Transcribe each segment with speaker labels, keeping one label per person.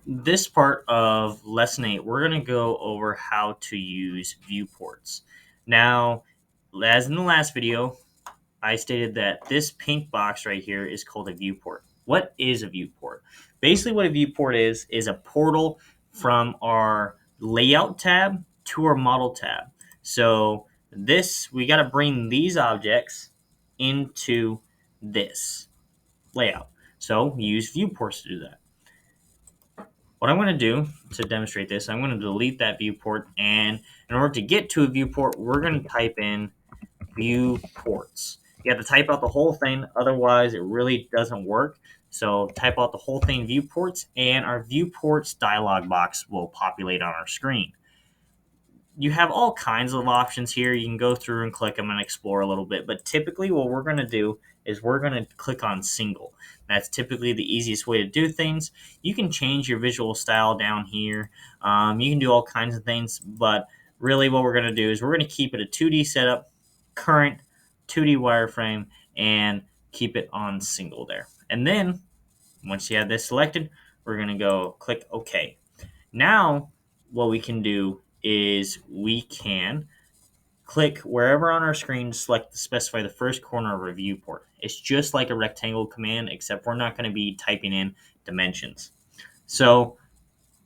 Speaker 1: this part of lesson 8, we're going to go over how to use viewports. Now, as in the last video, I stated that this pink box right here is called a viewport. What is a viewport? Basically, what a viewport is a portal from our layout tab to our model tab. So we got to bring these objects into this layout. So we use viewports to do that. What I'm going to do to demonstrate this, I'm going to delete that viewport, and in order to get to a viewport, we're going to type in viewports. You have to type out the whole thing, otherwise it really doesn't work. So type out the whole thing, viewports, and our viewports dialog box will populate on our screen. You have all kinds of options here. You can go through and click them and explore a little bit, but typically what we're going to do is we're going to click on single. That's typically the easiest way to do things. You can change your visual style down here. You can do all kinds of things, but really what we're going to do is we're going to keep it a 2D setup, current 2D wireframe, and keep it on single there. And then once you have this selected, we're going to go click OK. Now what we can do is we can click wherever on our screen, specify the first corner of our viewport. It's just like a rectangle command, except we're not going to be typing in dimensions. So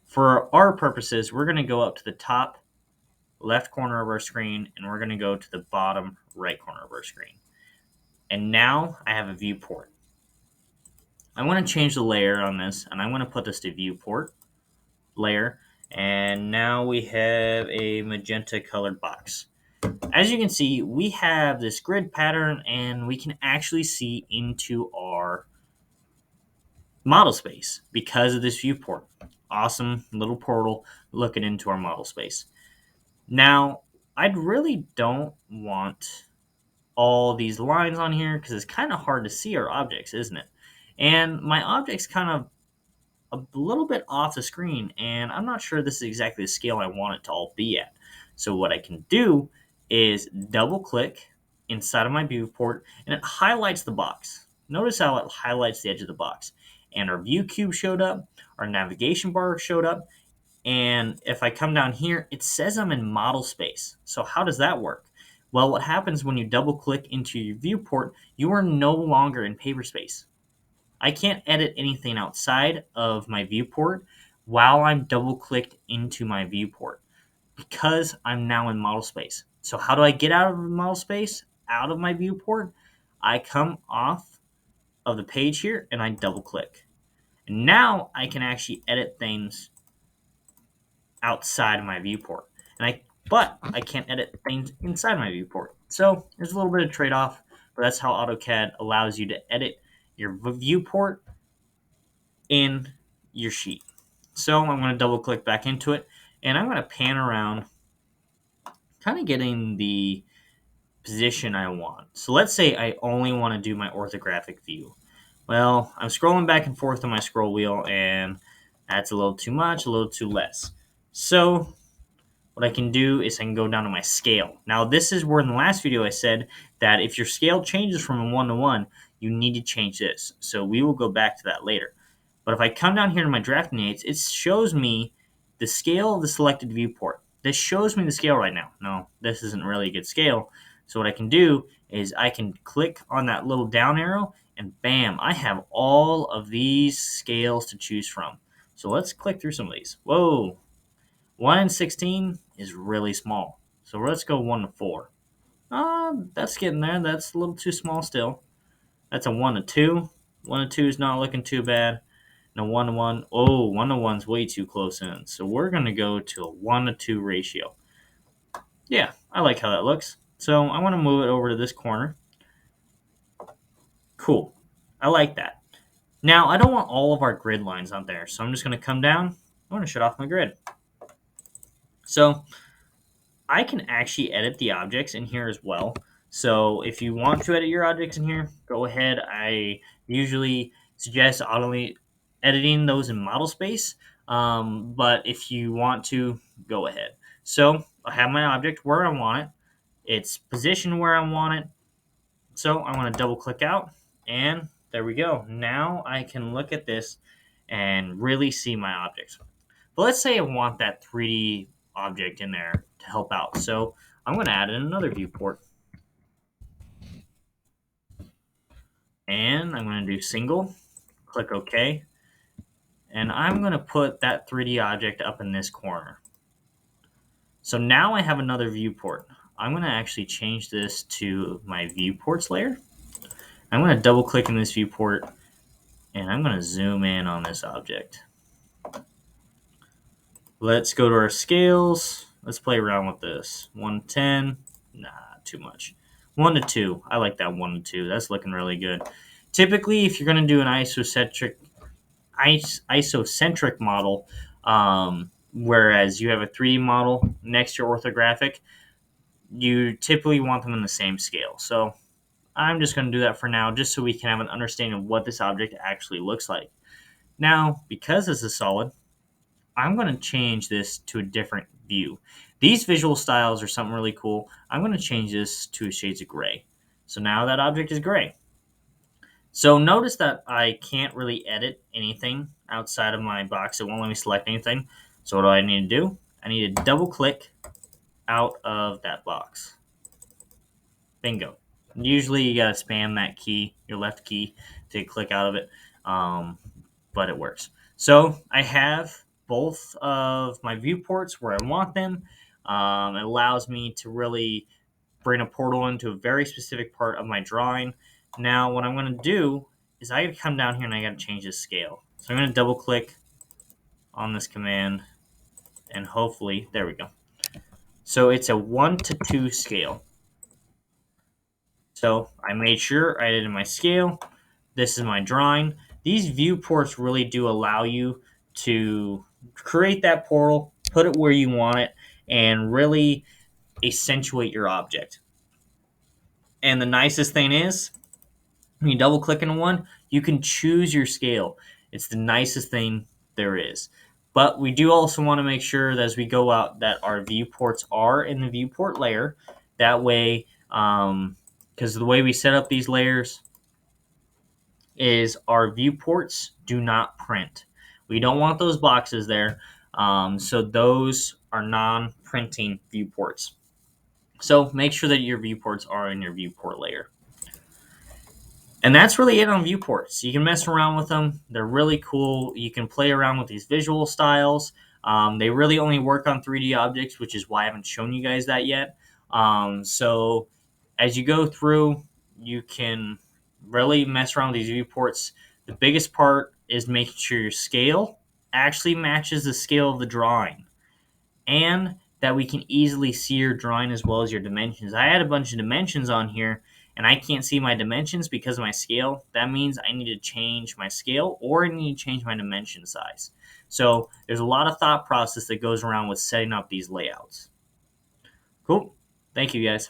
Speaker 1: for our purposes, we're going to go up to the top left corner of our screen, and we're going to go to the bottom right corner of our screen. And now I have a viewport. I want to change the layer on this, and I want to put this to Viewport Layer. And now we have a magenta colored box. As you can see, we have this grid pattern, and we can actually see into our model space because of this viewport. Awesome little portal looking into our model space. Now, I really don't want all these lines on here because it's kind of hard to see our objects, isn't it? And my object's kind of a little bit off the screen, and I'm not sure this is exactly the scale I want it to all be at. So what I can do is double click inside of my viewport, and it highlights the box. Notice how it highlights the edge of the box. And our view cube showed up, our navigation bar showed up, and if I come down here, it says I'm in model space. So how does that work? Well, what happens when you double click into your viewport, you are no longer in paper space. I can't edit anything outside of my viewport while I'm double clicked into my viewport because I'm now in model space. So how do I get out of model space, out of my viewport? I come off of the page here and I double click. And now I can actually edit things outside of my viewport. But I can't edit things inside my viewport. So there's a little bit of trade-off, but that's how AutoCAD allows you to edit your viewport in your sheet. So I'm going to double click back into it, and I'm going to pan around, kind of getting the position I want. So let's say I only want to do my orthographic view. Well, I'm scrolling back and forth on my scroll wheel, and that's a little too much, a little too less. So what I can do is I can go down to my scale. Now, this is where in the last video I said that if your scale changes from a 1 to 1, you need to change this. So we will go back to that later. But if I come down here to my drafting aids, it shows me the scale of the selected viewport. This shows me the scale right now. No, this isn't really a good scale. So what I can do is I can click on that little down arrow, and bam, I have all of these scales to choose from. So let's click through some of these. Whoa, 1 and 16 is really small. So let's go 1 to 4. That's getting there. That's a little too small still. That's a 1 to 2. 1 to 2 is not looking too bad. And a 1 to 1. Oh, 1 to 1 is way too close in. So we're going to go to a 1 to 2 ratio. Yeah, I like how that looks. So I want to move it over to this corner. Cool. I like that. Now, I don't want all of our grid lines on there. So I'm just going to come down. I'm going to shut off my grid. So I can actually edit the objects in here as well. So if you want to edit your objects in here, go ahead. I usually suggest editing those in model space. But if you want to, go ahead. So I have my object where I want it. It's positioned where I want it. So I want to double click out, and there we go. Now I can look at this and really see my objects. But let's say I want that 3D object in there to help out. So I'm going to add in another viewport. And I'm going to do single, click OK. And I'm going to put that 3D object up in this corner. So now I have another viewport. I'm going to actually change this to my viewports layer. I'm going to double click in this viewport and I'm going to zoom in on this object. Let's go to our scales. Let's play around with this. 110. Nah, too much. 1 to 2. I like that 1 to 2. That's looking really good. Typically, if you're going to do an isocentric model, whereas you have a 3D model next to your orthographic, you typically want them in the same scale. So I'm just going to do that for now, just so we can have an understanding of what this object actually looks like. Now, because this is solid, I'm going to change this to a different view. These visual styles are something really cool. I'm going to change this to shades of gray. So now that object is gray. So notice that I can't really edit anything outside of my box. It won't let me select anything. So what do I need to do? I need to double click out of that box. Bingo. Usually you got to spam that key, your left key, to click out of it, but it works. So I have both of my viewports where I want them. It allows me to really bring a portal into a very specific part of my drawing. Now what I'm going to do is I got to come down here and I got to change the scale. So I'm going to double click on this command and hopefully, there we go. So it's a 1 to 2 scale. So I made sure I did my scale. This is my drawing. These viewports really do allow you to create that portal, put it where you want it, and really accentuate your object. And the nicest thing is, when you double click into one, you can choose your scale. It's the nicest thing there is. But we do also want to make sure that as we go out that our viewports are in the viewport layer. That way, because the way we set up these layers is our viewports do not print. We don't want those boxes there. So those are non-printing viewports. So make sure that your viewports are in your viewport layer. And that's really it on viewports. You can mess around with them. They're really cool. You can play around with these visual styles. They really only work on 3D objects, which is why I haven't shown you guys that yet. So as you go through, you can really mess around with these viewports. The biggest part is making sure your scale actually matches the scale of the drawing, and that we can easily see your drawing as well as your dimensions. I had a bunch of dimensions on here, and I can't see my dimensions because of my scale. That means I need to change my scale or I need to change my dimension size. So there's a lot of thought process that goes around with setting up these layouts. Cool. Thank you, guys.